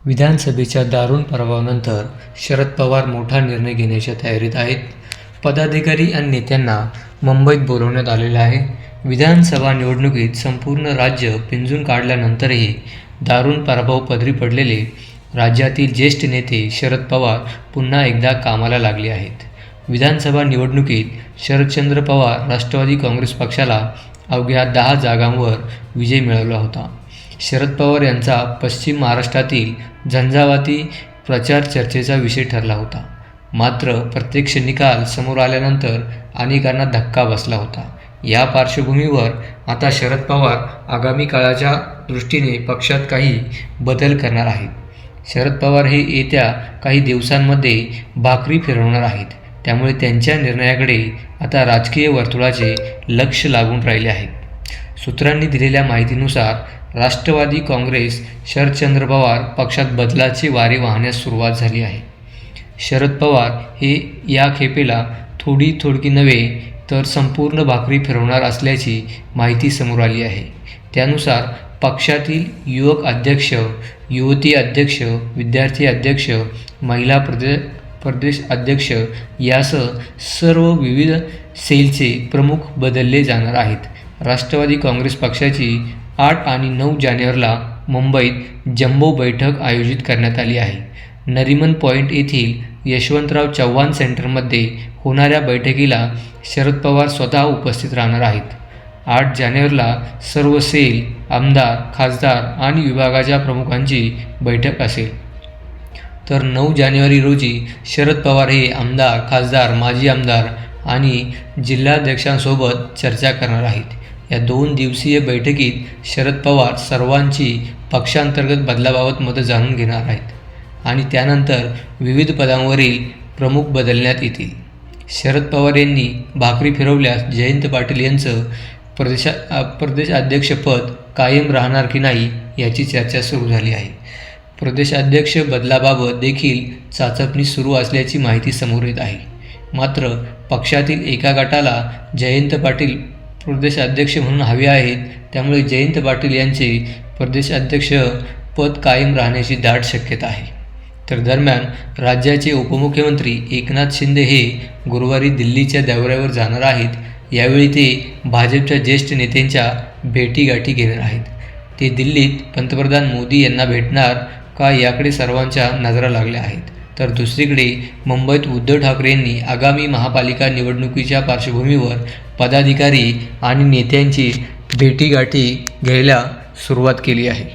विधानसभेच्या दारुण पराभवानंतर शरद पवार मोठा निर्णय घेण्याच्या तयारीत आहेत. पदाधिकारी आणि नेत्यांना मुंबईत बोलवण्यात आलेले आहे. विधानसभा निवडणुकीत संपूर्ण राज्य पिंजून काढल्यानंतरही दारुण पराभव पदरी पडलेले राज्यातील ज्येष्ठ नेते शरद पवार पुन्हा एकदा कामाला लागले आहेत. विधानसभा निवडणुकीत शरदचंद्र पवार राष्ट्रवादी काँग्रेस पक्षाला अवघ्या 10 जागांवर विजय मिळवला होता. शरद पवार यांचा पश्चिम महाराष्ट्रातील झंझावाती प्रचार चर्चेचा विषय ठरला होता. मात्र प्रत्यक्ष निकाल समोर आल्यानंतर अनेकांना धक्का बसला होता. या पार्श्वभूमीवर आता शरद पवार आगामी काळाच्या दृष्टीने पक्षात काही बदल करणार आहेत. शरद पवार हे येत्या काही दिवसांमध्ये भाकरी फिरवणार आहेत. त्यामुळे त्यांच्या निर्णयाकडे आता राजकीय वर्तुळाचे लक्ष लागून राहिले आहे. सूत्रांनी दिलेल्या माहितीनुसार राष्ट्रवादी काँग्रेस शरदचंद्र पवार पक्षात बदलाचे वारे वाहण्यास सुरुवात झाली आहे. शरद पवार हे या खेपेला थोडी नव्हे तर संपूर्ण भाकरी फिरवणार असल्याची माहिती समोर आली आहे. त्यानुसार पक्षातील युवक अध्यक्ष, युवती अध्यक्ष, विद्यार्थी अध्यक्ष, महिला प्रदेश अध्यक्ष यासह सर्व विविध सेलचे प्रमुख बदलले जाणार आहेत. राष्ट्रवादी काँग्रेस पक्षाची 8 आणि 9 जानेवारीला मुंबईत जम्बो बैठक आयोजित करण्यात आली आहे. नरिमन पॉईंट येथील यशवंतराव चव्हाण सेंटरमध्ये होणाऱ्या बैठकीला शरद पवार स्वतः उपस्थित राहणार आहेत. 8 जानेवारीला सर्व सेल, आमदार, खासदार आणि विभागाच्या प्रमुखांची बैठक असेल. तर 9 जानेवारी रोजी शरद पवार हे आमदार, खासदार, माजी आमदार आणि जिल्हाध्यक्षांसोबत चर्चा करणार आहेत. या 2 दिवसीय बैठकीत शरद पवार सर्वांची पक्षांतर्गत बदलाबाबत मतं जाणून घेणार आहेत आणि त्यानंतर विविध पदांवरील प्रमुख बदलण्यात येतील. शरद पवार यांनी भाकरी फिरवल्यास जयंत पाटील यांचं प्रदेशाध्यक्षपद कायम राहणार की नाही याची चर्चा सुरू झाली आहे. प्रदेशाध्यक्ष बदलाबाबत देखील चाचपणी सुरू असल्याची माहिती समोर येत आहे. मात्र पक्षातील एका गटाला जयंत पाटील प्रदेशाध्यक्ष म्हणून हवे आहेत. त्यामुळे जयंत पाटील यांचे प्रदेशाध्यक्ष पद कायम राहण्याची दाट शक्यता आहे. तर दरम्यान राज्याचे उपमुख्यमंत्री एकनाथ शिंदे हे गुरुवारी दिल्लीच्या दौऱ्यावर जाणार आहेत. यावेळी ते भाजपच्या ज्येष्ठ नेत्यांच्या भेटीगाठी घेणार आहेत. ते दिल्लीत पंतप्रधान मोदी यांना भेटणार का याकडे सर्वांच्या नजरा लागल्या आहेत. तर दुसरीकडे मुंबईत उद्धव ठाकरे यांनी आगामी महापालिका निवडणुकीच्या पार्श्वभूमीवर पदाधिकारी आणि नेत्यांची भेटीगाठी घ्यायला सुरुवात केली आहे.